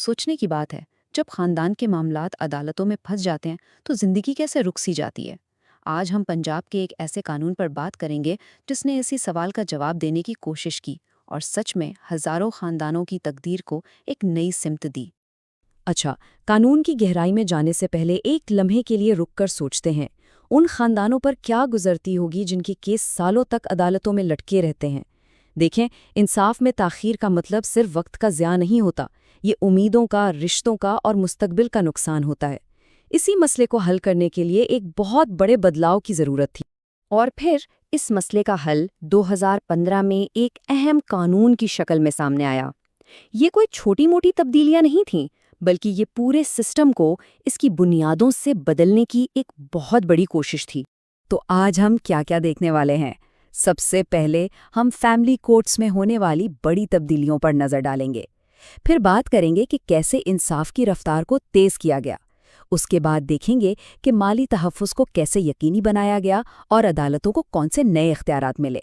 सोचने की बात है, जब खानदान के मामलात अदालतों में फंस जाते हैं तो जिंदगी कैसे रुक सी जाती है। आज हम पंजाब के एक ऐसे कानून पर बात करेंगे जिसने इसी सवाल का जवाब देने की कोशिश की और सच में हजारों खानदानों की तकदीर को एक नई सिमत दी। अच्छा, कानून की गहराई में जाने से पहले एक लम्हे के लिए रुककर सोचते हैं, उन खानदानों पर क्या गुजरती होगी जिनके केस सालों तक अदालतों में लटके रहते हैं। देखें, इंसाफ में ताख़ीर का मतलब सिर्फ वक्त का ज़िया नहीं होता, ये उम्मीदों का, रिश्तों का और मुस्तकबिल का नुकसान होता है। इसी मसले को हल करने के लिए एक बहुत बड़े बदलाव की ज़रूरत थी। और फिर इस मसले का हल 2015 में एक अहम कानून की शक्ल में सामने आया। ये कोई छोटी मोटी तब्दीलियां नहीं थीं, बल्कि ये पूरे सिस्टम को इसकी बुनियादों से बदलने की एक बहुत बड़ी कोशिश थी। तो आज हम क्या क्या देखने वाले हैं? सबसे पहले हम फैमिली कोर्ट्स में होने वाली बड़ी तब्दीलियों पर नज़र डालेंगे। फिर बात करेंगे कि कैसे इंसाफ की रफ्तार को तेज़ किया गया। उसके बाद देखेंगे कि माली तहफ़्फ़ुज़ को कैसे यकीनी बनाया गया और अदालतों को कौन से नए इख्तियारात मिले।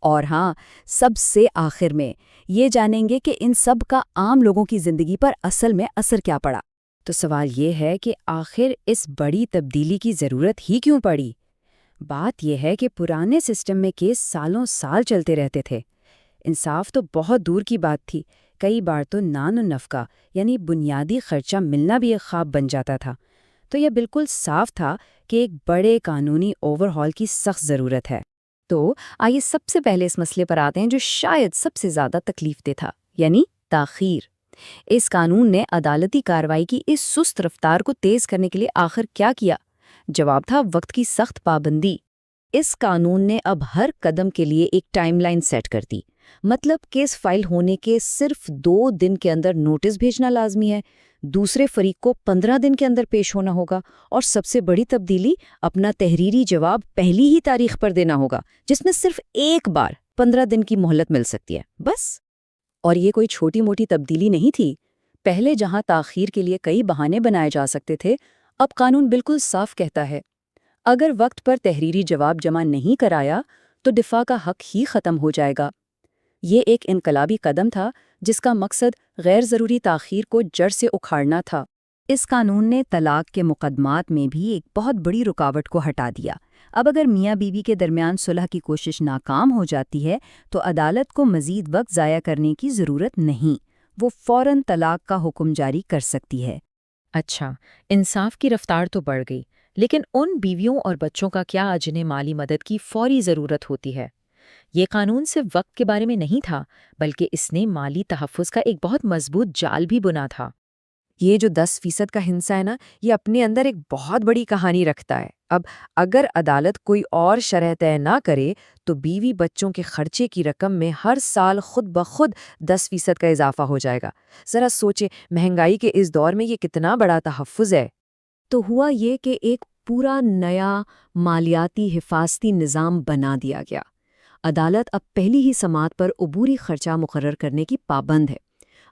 और हाँ, सबसे आखिर में ये जानेंगे कि इन सब का आम लोगों की ज़िंदगी पर असल में असर क्या पड़ा। तो सवाल ये है कि आखिर इस बड़ी तब्दीली की ज़रूरत ही क्यों पड़ी? बात यह है कि पुराने सिस्टम में केस सालों साल चलते रहते थे। इंसाफ तो बहुत दूर की बात थी, कई बार तो नान नफ़का यानी बुनियादी खर्चा मिलना भी एक ख्वाब बन जाता था। तो यह बिल्कुल साफ था कि एक बड़े कानूनी ओवरहॉल की सख्त ज़रूरत है। तो आइए सबसे पहले इस मसले पर आते हैं जो शायद सबसे ज़्यादा तकलीफ दे था, यानी ताख़ीर। इस कानून ने अदालती कार्रवाई की इस सुस्त रफ्तार को तेज़ करने के लिए आखिर क्या किया? जवाब था वक्त की सख्त पाबंदी। इस कानून ने अब हर कदम के लिए एक टाइमलाइन सेट कर दी। मतलब केस फाइल होने के सिर्फ 2 दिन के अंदर नोटिस भेजना लाजमी है, दूसरे फरीक को 15 दिन के अंदर पेश होना होगा और सबसे बड़ी तब्दीली, अपना तहरीरी जवाब पहली ही तारीख पर देना होगा, जिसमें सिर्फ एक बार 15 दिन की मोहलत मिल सकती है, बस। और ये कोई छोटी मोटी तब्दीली नहीं थी। पहले जहां ताख़ीर के लिए कई बहाने बनाए जा सकते थे, अब कानून बिल्कुल साफ कहता है, अगर वक्त पर तहरीरी जवाब जमा नहीं कराया तो दिफा का हक ही खत्म हो जाएगा। ये एक इनकलाबी कदम था जिसका मकसद गैर ज़रूरी ताख़ीर को जड़ से उखाड़ना था। इस कानून ने तलाक के मुकदमात में भी एक बहुत बड़ी रुकावट को हटा दिया। अब अगर मियाँ बीवी के दरमियान सुलह की कोशिश नाकाम हो जाती है तो अदालत को मज़ीद वक्त ज़ाया करने की ज़रूरत नहीं, वो फ़ौरन तलाक का हुक्म जारी कर सकती है। अच्छा, इंसाफ की रफ्तार तो बढ़ गई, लेकिन उन बीवियों और बच्चों का क्या जिन्हें माली मदद की फौरी ज़रूरत होती है? ये कानून सिर्फ वक्त के बारे में नहीं था, बल्कि इसने माली तहफ़्फ़ुज़ का एक बहुत मजबूत जाल भी बुना था। ये जो 10% का हिस्सा है ना, ये अपने अंदर एक बहुत बड़ी कहानी रखता है। अब अगर अदालत कोई और शरह तय ना करे तो बीवी बच्चों के खर्चे की रकम में हर साल खुद ब खुद 10% का इजाफा हो जाएगा। ज़रा सोचे, महंगाई के इस दौर में ये कितना बड़ा तहफ़्फ़ुज़ है। तो हुआ ये कि एक पूरा नया मालियाती हिफाजती निज़ाम बना दिया गया। अदालत अब पहली ही समात पर उबूरी खर्चा मुकर्रर करने की पाबंद है।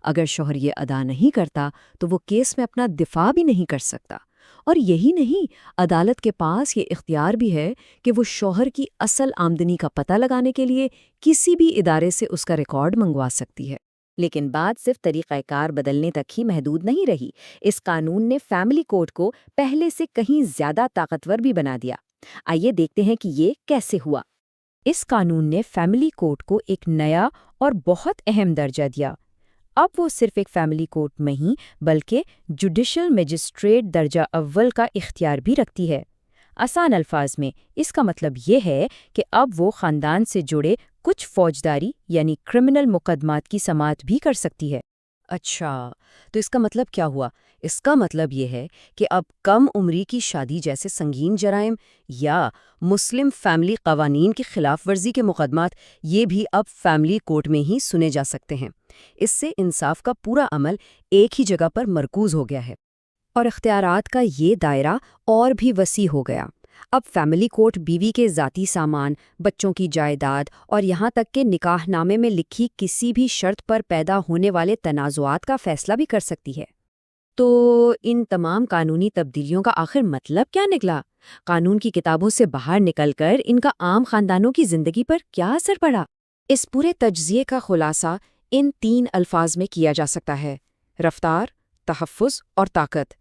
अगर शौहर ये अदा नहीं करता तो वो केस में अपना दिफा भी नहीं कर सकता। और यही नहीं, अदालत के पास ये इख्तियार भी है कि वो शौहर की असल आमदनी का पता लगाने के लिए किसी भी इदारे से उसका रिकॉर्ड मंगवा सकती है। लेकिन बात सिर्फ तरीक़ाकार बदलने तक ही महदूद नहीं रही। इस कानून ने फैमिली कोर्ट को पहले से कहीं ज़्यादा ताकतवर भी बना दिया। आइए देखते हैं कि ये कैसे हुआ। इस कानून ने फैमिली कोर्ट को एक नया और बहुत अहम दर्जा दिया। अब वो सिर्फ एक फैमिली कोर्ट में ही बल्कि जुडिशल मजिस्ट्रेट दर्जा अव्वल का इख्तियार भी रखती है। आसान अल्फाज में इसका मतलब ये है कि अब वो ख़ानदान से जुड़े कुछ फौजदारी यानी क्रिमिनल मुकदमात की समाअत भी कर सकती है। अच्छा, तो इसका मतलब क्या हुआ? इसका मतलब ये है कि अब कम उम्री की शादी जैसे संगीन जराइम या मुस्लिम फैमिली कवानीन की खिलाफ वर्जी के मुकदमात ये भी अब फैमिली कोर्ट में ही सुने जा सकते हैं। इससे इंसाफ का पूरा अमल एक ही जगह पर मरकूज हो गया है और इख्तियारात का ये दायरा और भी वसी हो गया। अब फैमिली कोर्ट बीवी के ज़ाती सामान, बच्चों की जायदाद और यहाँ तक कि निकाहनामे में लिखी किसी भी शर्त पर पैदा होने वाले तनाज़ुआत का फैसला भी कर सकती है। तो इन तमाम कानूनी तब्दीलियों का आखिर मतलब क्या निकला? कानून की किताबों से बाहर निकलकर इनका आम खानदानों की जिंदगी पर क्या असर पड़ा? इस पूरे तज्ज़िये का खुलासा इन 3 अल्फाज में किया जा सकता है: रफ्तार, تحفظ اور طاقت۔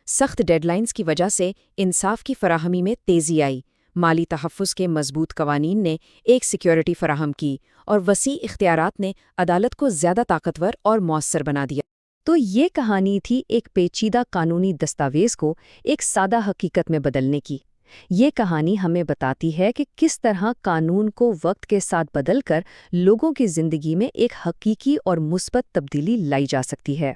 سخت ڈیڈ لائنز کی وجہ سے انصاف کی فراہمی میں تیزی آئی، مالی تحفظ کے مضبوط قوانین نے ایک سیکیورٹی فراہم کی، اور وسیع اختیارات نے عدالت کو زیادہ طاقتور اور مؤثر بنا دیا۔ تو یہ کہانی تھی ایک پیچیدہ قانونی دستاویز کو ایک سادہ حقیقت میں بدلنے کی۔ یہ کہانی ہمیں بتاتی ہے کہ کس طرح قانون کو وقت کے ساتھ بدل کر لوگوں کی زندگی میں ایک حقیقی اور مثبت تبدیلی لائی جا سکتی ہے۔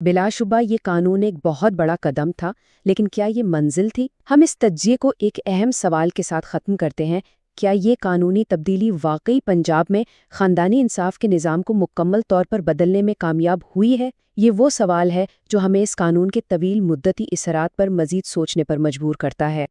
بلا شبہ یہ قانون ایک بہت بڑا قدم تھا، لیکن کیا یہ منزل تھی؟ ہم اس تجزیے کو ایک اہم سوال کے ساتھ ختم کرتے ہیں: کیا یہ قانونی تبدیلی واقعی پنجاب میں خاندانی انصاف کے نظام کو مکمل طور پر بدلنے میں کامیاب ہوئی ہے؟ یہ وہ سوال ہے جو ہمیں اس قانون کے طویل مدتی اثرات پر مزید سوچنے پر مجبور کرتا ہے۔